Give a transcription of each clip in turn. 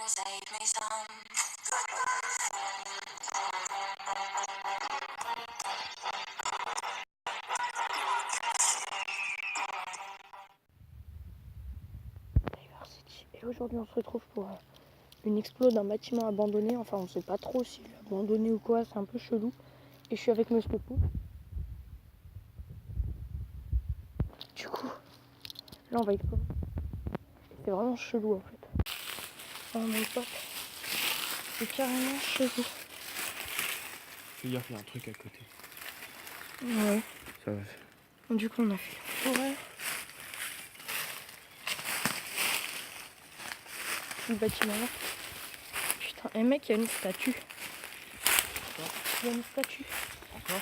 Et aujourd'hui on se retrouve pour une explo d'un bâtiment abandonné. Enfin on sait pas trop s'il est abandonné ou quoi, c'est un peu chelou. Et je suis avec Monsieur Pou. Du coup, là on va explorer. C'est vraiment chelou en fait. Oh mon pote, c'est carrément chelou. Fais gaffe, il y a un truc à côté. Ouais. Ça va. Du coup on a fait la forêt. Le bâtiment là. Putain, et mec, il y a une statue. Il y a une statue. Encore ?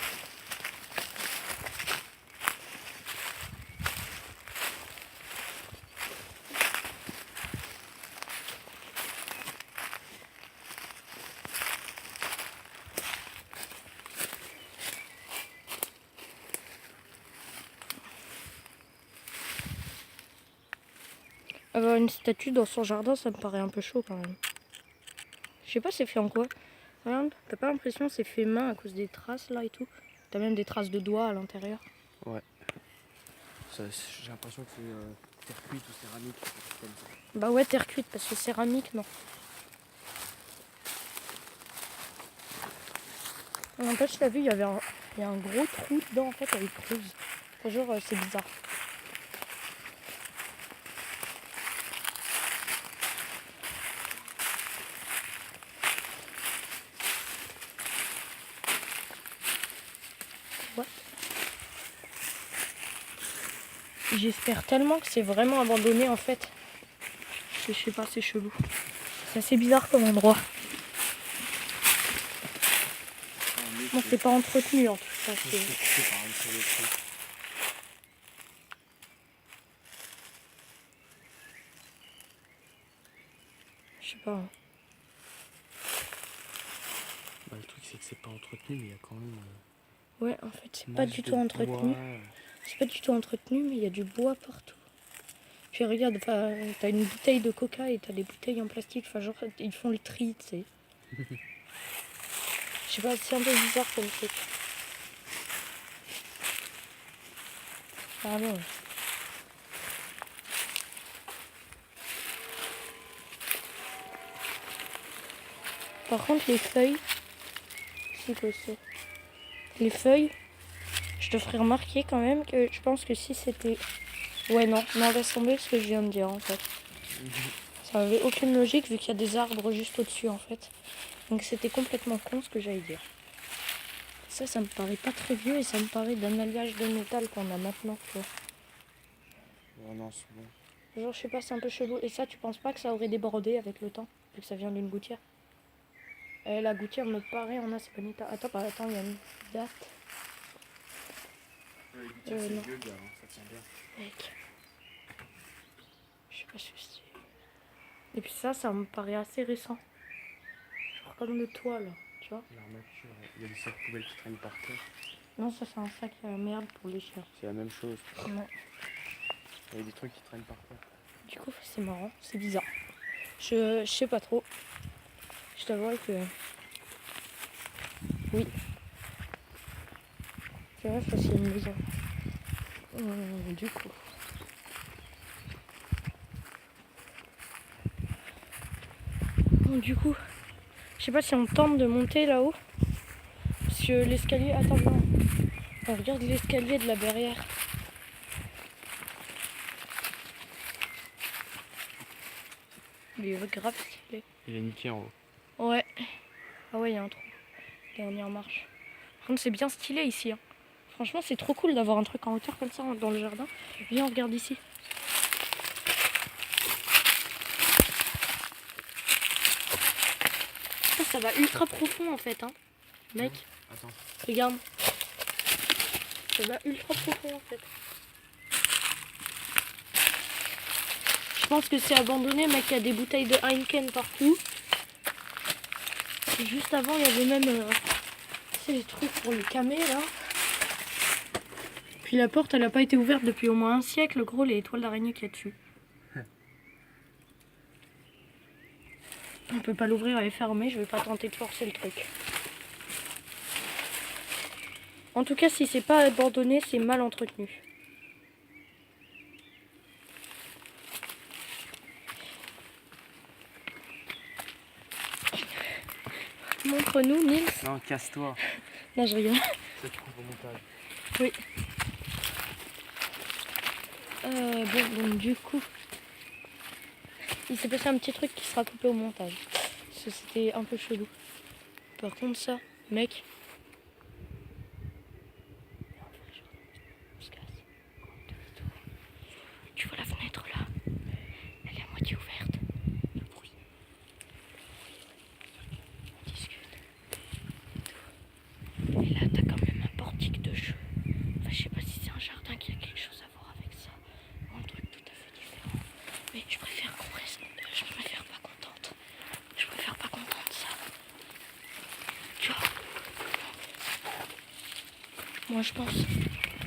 Avoir une statue dans son jardin, ça me paraît un peu chaud quand même. Je sais pas c'est fait en quoi. Regarde, t'as pas l'impression que c'est fait main à cause des traces là et tout. T'as même des traces de doigts à l'intérieur. Ouais. J'ai l'impression que c'est terre cuite ou céramique. Comme ça. Bah ouais, terre cuite parce que céramique, non. En fait, je t'ai vu, il y a un gros trou dedans en fait avec creuse. Enfin, genre, c'est bizarre. Ouais. J'espère tellement que c'est vraiment abandonné en fait. Je sais pas, c'est chelou. C'est assez bizarre comme endroit. Bon, c'est pas entretenu en tout cas. Je sais pas. Hein. Bah, le truc c'est que c'est pas entretenu, mais il y a quand même. Ouais, en fait, c'est pas du tout entretenu. C'est pas du tout entretenu, mais il y a du bois partout. Puis regarde, t'as une bouteille de coca et t'as des bouteilles en plastique. Enfin, genre, ils font le tri, tu sais. Je sais pas, c'est un peu bizarre comme truc. Ah non. Par contre, les feuilles. C'est quoi ça ? Les feuilles, je te ferai remarquer quand même que je pense que si c'était. Ouais, non, laisse tomber ce que je viens de dire en fait. Ça n'avait aucune logique vu qu'il y a des arbres juste au-dessus en fait. Donc c'était complètement con ce que j'allais dire. Ça me paraît pas très vieux et ça me paraît d'un alliage de métal qu'on a maintenant, tu vois. Oh non, c'est bon. Genre, je sais pas, c'est un peu chelou. Et ça, tu penses pas que ça aurait débordé avec le temps, vu que ça vient d'une gouttière? La gouttière me paraît en assez bon état. Attends, il y a une date. Les gouttières, c'est vieux, gars, hein, ça tient bien. Mec. Je sais pas si c'est. Et puis ça me paraît assez récent. Genre comme le toit, là, tu vois. L'armature, il y a des sacs poubelles qui traînent par terre. Non, ça c'est un sac à merde pour les chiens. C'est la même chose. Ouais. Il y a des trucs qui traînent par terre. Du coup, c'est marrant, c'est bizarre. Je sais pas trop. Je t'avoue que... Oui. C'est vrai, parce qu'il y a une maison. Du coup... Bon, du coup... Je sais pas si on tente de monter là-haut. Parce que l'escalier... Attends, non. On regarde l'escalier de la barrière. Il est grave stylé. Il est niqué en haut. Ouais. Ah ouais, il y a un trou. Dernière marche. Par contre, c'est bien stylé ici. Hein. Franchement, c'est trop cool d'avoir un truc en hauteur comme ça dans le jardin. Viens, on regarde ici. Ça va ultra profond en fait. Hein. Mec, attends. Regarde. Ça va ultra profond en fait. Je pense que c'est abandonné, mec. Il y a des bouteilles de Heineken partout. Et juste avant, il y avait même les trucs pour les camés là. Puis la porte, elle n'a pas été ouverte depuis au moins un siècle. Gros, les étoiles d'araignée qu'il y a dessus. On peut pas l'ouvrir, elle est fermée, je vais pas tenter de forcer le truc. En tout cas, si c'est pas abandonné, c'est mal entretenu. Montre-nous, Nils. Non, casse-toi. Non, je rigole. Ça te coupe au montage. Oui. Bon, du coup, il s'est passé un petit truc qui sera coupé au montage. Parce que c'était un peu chelou. Par contre, ça, mec. On se casse. Tu vois la fenêtre là? Elle est à moitié ouverte. Le bruit. On discute. Et là, t'as quand même un portique de jeu. Enfin, je sais pas si c'est un jardin qui a quelque chose à voir avec ça. Ou un truc tout à fait différent. Mais je préfère qu'on reste. Je préfère pas contente. Je préfère pas contente ça. Tu vois? Moi, je pense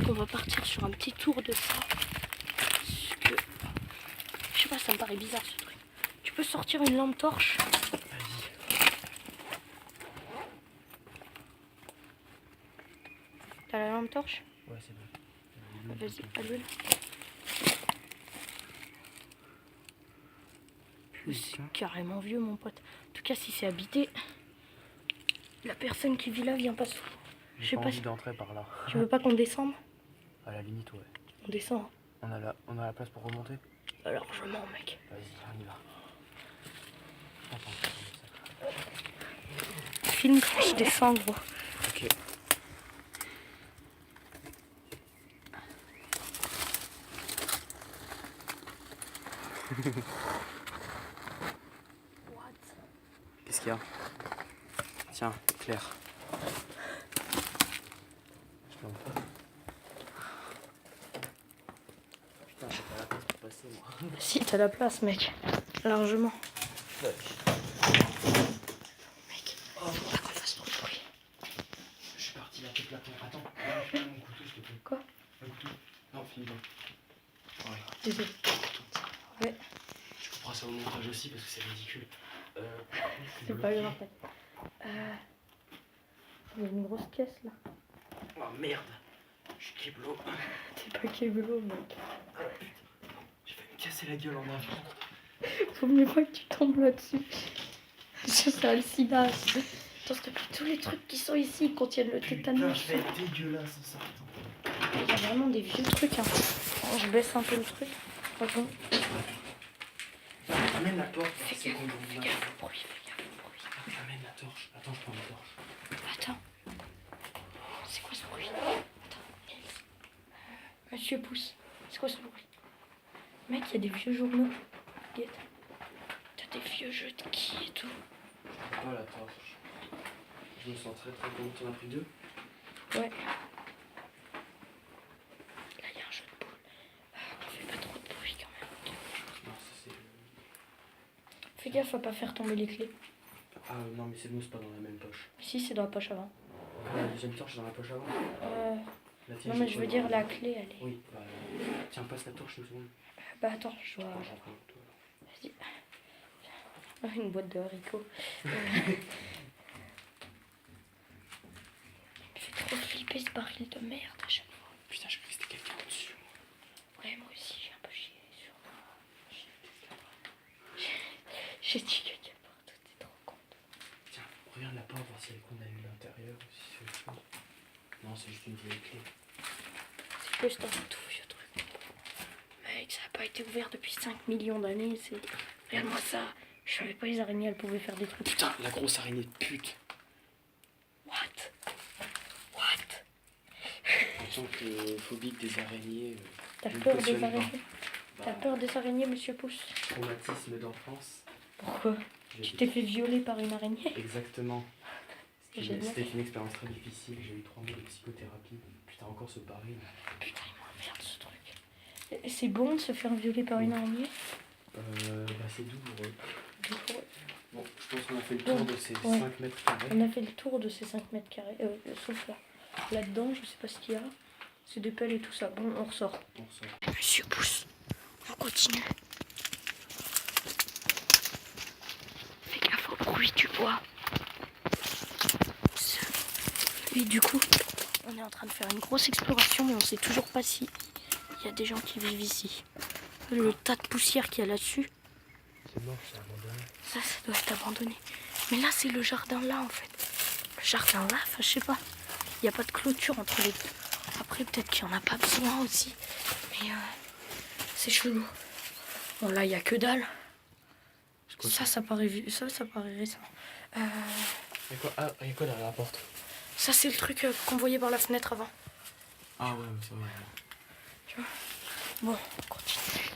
qu'on va partir sur un petit tour de ça. Parce que. Je sais pas, ça me paraît bizarre ce truc. Tu peux sortir une lampe torche? Vas-y. T'as la lampe torche? Ouais, c'est bon. Vas-y, allume. C'est carrément vieux, mon pote. En tout cas, si c'est habité, la personne qui vit là vient pas souvent. Je sais J'ai pas pas envie si d'entrer par là. tu veux pas qu'on descende. À la limite, ouais. On descend. On a la place pour remonter? Largement, mec. Vas-y, on y va. Attends, Filme quand je descends, gros. ok. Qu'est-ce qu'il y a? Tiens, Claire. Je plante pas. Putain, j'ai pas la place pour passer, moi. Si, t'as la place, mec. Largement. Mec, faut pas qu'on fasse trop de bruit. Je suis parti la tête là. Attends, lâche mon couteau, s'il te plaît. Quoi? Un couteau? Non, finis-moi. Ouais. Désolé. Ouais, Tu couperas ça au montage aussi parce que c'est ridicule. c'est pas grave. Il y a une grosse caisse là. Oh merde. Je suis kéblo. T'es pas kéblo, mec. J'ai failli me casser la gueule en avion. Faut mieux pas que tu tombes là-dessus. C'est un sida. Attends, s'il te plaît, tous les trucs qui sont ici ils contiennent le Putain, tétanos. je vais être dégueulasse en sortant. Il y a vraiment des vieux trucs. Hein. Bon, je baisse un peu le truc. Franchement. Amène la porte. Fais C'est gaffe, qu'on fais ouvre. gaffe au bruit, fais gaffe au bruit. Amène la torche. Attends, je prends la torche. Attends. C'est quoi ce bruit? Attends, Nils. Monsieur Pouce. C'est quoi ce bruit? Mec, il y a des vieux journaux. Regarde. T'as des vieux jeux de qui et tout. Pas la torche. Je me sens très bon. T'en as pris deux? Ouais. Là, il y a un jeu de boules. On fait pas trop de bruit quand même. Non, ça c'est. Fais gaffe à pas faire tomber les clés. Ah non, mais c'est bon, c'est pas dans la même poche. Si, c'est dans la poche avant. La deuxième torche est dans la poche avant. La tienne, Non, mais j'ai je pas veux dans dire, la clé, elle est. Oui, bah. Tiens, passe la torche une seconde. Bah, attends, je dois. J'en prends un couteau, alors. Vas-y. Une boîte de haricots. Il me fait trop flipper ce baril de merde à chaque fois. Putain, je crois que c'était quelqu'un au-dessus. Ouais, moi aussi, j'ai un peu chié sur moi. J'ai dit caca partout, t'es trop con. Tiens, regarde la porte, voir si elle est condamnée à l'intérieur ou si c'est autre chose. Non, c'est juste une vieille clé. C'est juste un tout vieux truc. Mec, ça n'a pas été ouvert depuis 5 millions d'années. C'est. Regarde-moi ça. Je savais pas les araignées, elles pouvaient faire des trucs. Putain, la grosse araignée de pute. What? En tant que phobique des araignées. T'as je me peur des cautionne pas. araignées? Bah, T'as peur des araignées, monsieur Pouce? traumatisme d'enfance. Pourquoi? J'ai Tu été- t'es fait violer par une araignée? Exactement. Génial. C'était une expérience très difficile. J'ai eu 3 mois de psychothérapie. Putain, encore ce pari. Putain, il m'emmerde ce truc. Et c'est bon de se faire violer par une araignée? Bah c'est douloureux. Douloureux. Bon, je pense qu'on a fait le tour Bon, de ces ouais. 5 mètres carrés. On a fait le tour de ces 5 mètres carrés. Sauf là. Là-dedans, je sais pas ce qu'il y a. C'est des pelles et tout ça. Bon, on ressort. On ressort. Monsieur Pouce, on continue. Fais gaffe tu vois. Et du coup, on est en train de faire une grosse exploration, mais on sait toujours pas si il y a des gens qui vivent ici. Le tas de poussière qu'il y a là-dessus. C'est mort, c'est abandonné. Ça doit être abandonné. Mais là, c'est le jardin là, en fait. Le jardin là, enfin, je sais pas. Il n'y a pas de clôture entre les deux. Après, peut-être qu'il n'y en a pas besoin aussi. Mais c'est chelou. Bon, là, il n'y a que dalle. Ça paraît récent. Il y a quoi, il y a quoi derrière la porte? Ça, c'est le truc qu'on voyait par la fenêtre avant. Ah ouais, c'est vrai. Tu vois. Bon, on continue.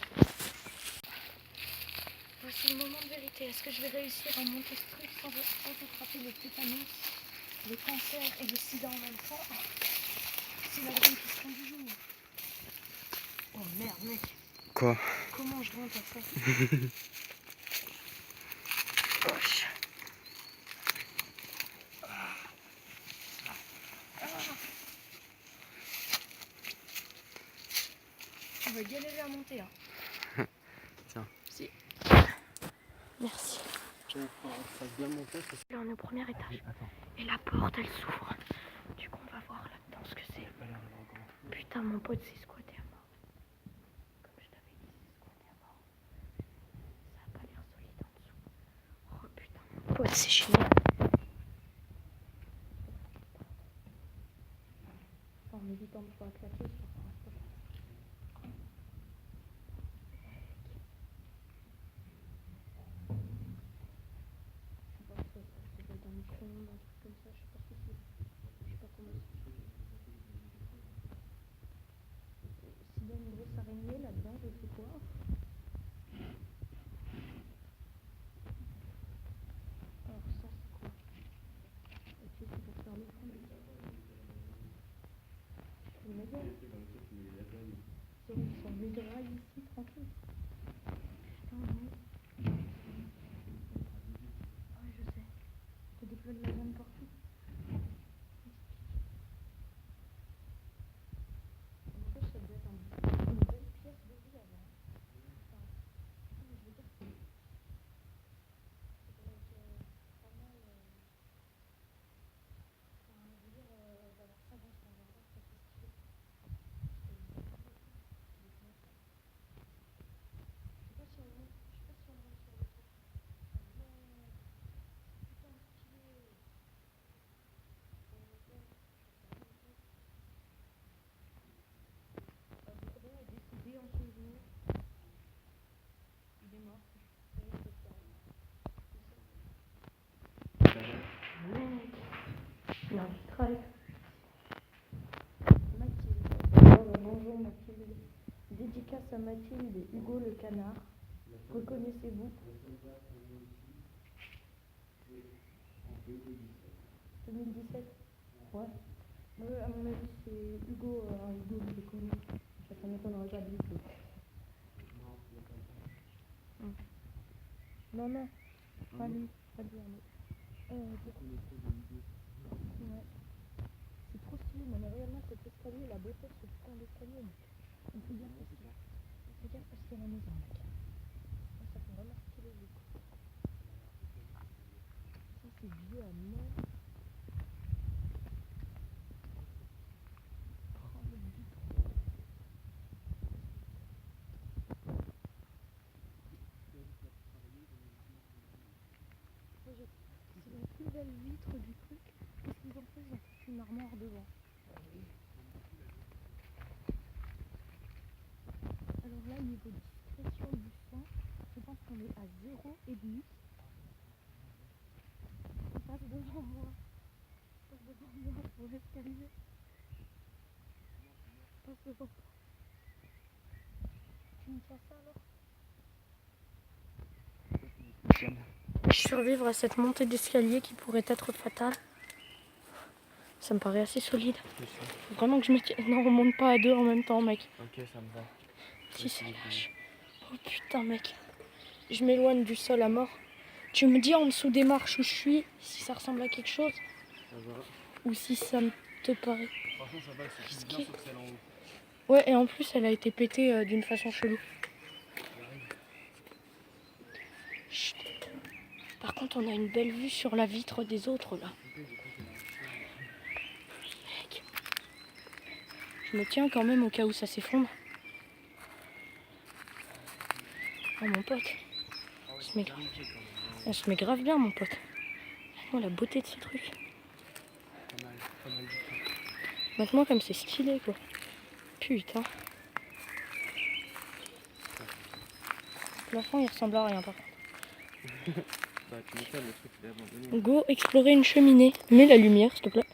Voici le moment de vérité. Est-ce que je vais réussir à monter ce truc sans attraper le tétanos, le cancer et le sida en même temps? C'est la grande question du jour. Oh merde, mec. Quoi? Comment je rentre à ça? Wesh. On va galérer à monter. Hein. Tiens. Si. Merci. Tu vas bien monter. Là, on est au premier étage. Attends. Et la porte, elle s'ouvre. Du coup, on va voir là-dedans ce que c'est. Putain, mon pote s'est squatté à mort. Comme je t'avais dit, c'est squatté à mort. Ça a pas l'air solide en dessous. Oh putain, mon pote, c'est génial. En évitant de pouvoir claquer, je pense pas. Je sais pas ce que c'est. Ça doit être un micro-ondes, un truc comme ça. Je sais pas ce que c'est. Je sais pas comment c'est. S'il y a une grosse araignée là-dedans, je sais quoi. Alors ça, c'est quoi? Ok, c'est pour faire le fond. Je vais le mettre. C'est où ils sont mis de rails ici, tranquille. Putain, non. Ah, je sais. T'as des plots de lasagne partout. En fait, ça doit être une belle pièce de vie avant. Enfin, mais je veux dire, ça doit être pas mal. Enfin, je veux dire, d'avoir ça dans son jardin, ça c'est stylé. Je sais pas si on monte, je sais pas si on monte sur le toit. Ah ouais, c'est putain stylé. On va faire, je vais faire un peu. Gros est décédé en ce jour. Il est mort. Mec, il y a un vitrail. Mathilde. Bonjour Mathilde. Dédicace à Mathilde et Hugo le canard. Reconnaissez-vous? 2017. Ouais. À mon avis, c'est Hugo, Hugo que j'ai connu. Ça m'étonnerait pas du tout. Non, non, pas lui, un autre. Ouais. C'est trop stylé, non mais réellement cet escalier, la beauté de ce putain d'escalier, mec. On peut dire parce qu'il y a, la maison, mec. Ça fait vraiment stylé du coup. Ça c'est vieux à mort. Oh le vitre. C'est la plus belle vitre du truc. Qu'est-ce qu'ils ont fait? Ils ont fait une armoire devant. Alors là, niveau discrétion du son, je pense qu'on est à 0,5. On passe devant moi. Pour l'escalier. Passe devant toi. Tu me tiens ça alors? Survivre à cette montée d'escalier qui pourrait être fatale. Ça me paraît assez solide. Faut vraiment que je me tienne. Non, on monte pas à deux en même temps, mec. Ok, ça me va. Si ça lâche. Oh putain, mec. Je m'éloigne du sol à mort. Tu me dis en dessous des marches où je suis si ça ressemble à quelque chose Ça va. ou si ça te paraît. Franchement, ça va, c'est bien sauf celle en haut. Ouais, et en plus, elle a été pétée d'une façon chelou. Chut. Par contre, on a une belle vue sur la vitre des autres là. Mec. Je me tiens quand même au cas où ça s'effondre. Oh mon pote. On se met grave bien mon pote. Oh la beauté de ce truc. Pas mal du tout. Maintenant comme c'est stylé quoi. Putain. Le plafond il ressemble à rien par contre. Bah tu m'étonnes, le truc il est abandonné. Go explorer une cheminée. Mets la lumière s'il te plaît.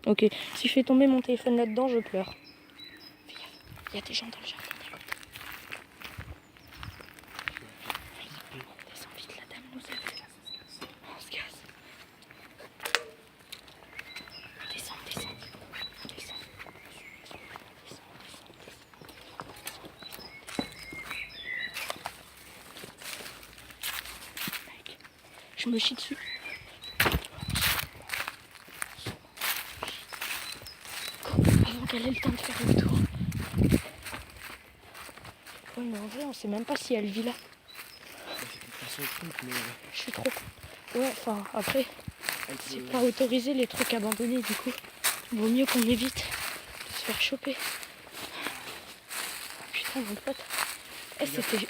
Ok, si je fais tomber mon téléphone là-dedans, je pleure. Fais gaffe, il y a des gens dans le jardin d'à côté. On descend vite, la dame nous aide. On se casse. Descends, descends. Descends. Mec, je me chie dessus. Avant qu'elle ait le temps de faire le tour. Ouais, mais en vrai, on sait même pas si elle vit là. C'est le truc, mais Je suis trop. Ouais, enfin, après, c'est pas autorisé les trucs abandonnés, du coup. Vaut mieux qu'on évite de se faire choper. Putain, mon pote.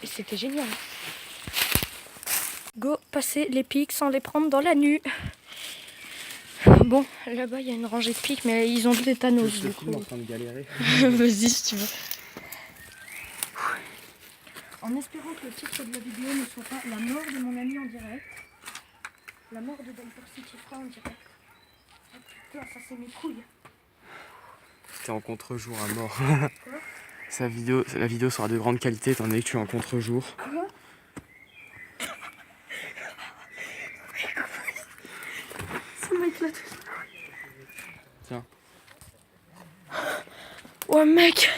C'était génial. Go, passer les pics sans les prendre dans la nuit. Bon, là-bas, il y a une rangée de pics, mais ils ont de l'éthanose, je du suis coup. en train de galérer. Vas-y, si tu veux. En espérant que le titre de la vidéo ne soit pas la mort de mon ami en direct. La mort de Delport City Fra en direct. Oh putain, ça c'est mes couilles. C'était en contre-jour à mort. Quoi? La vidéo sera de grande qualité étant donné que tu es en contre-jour. Quoi? Ça m'a éclaté. Tiens. Ouais mec,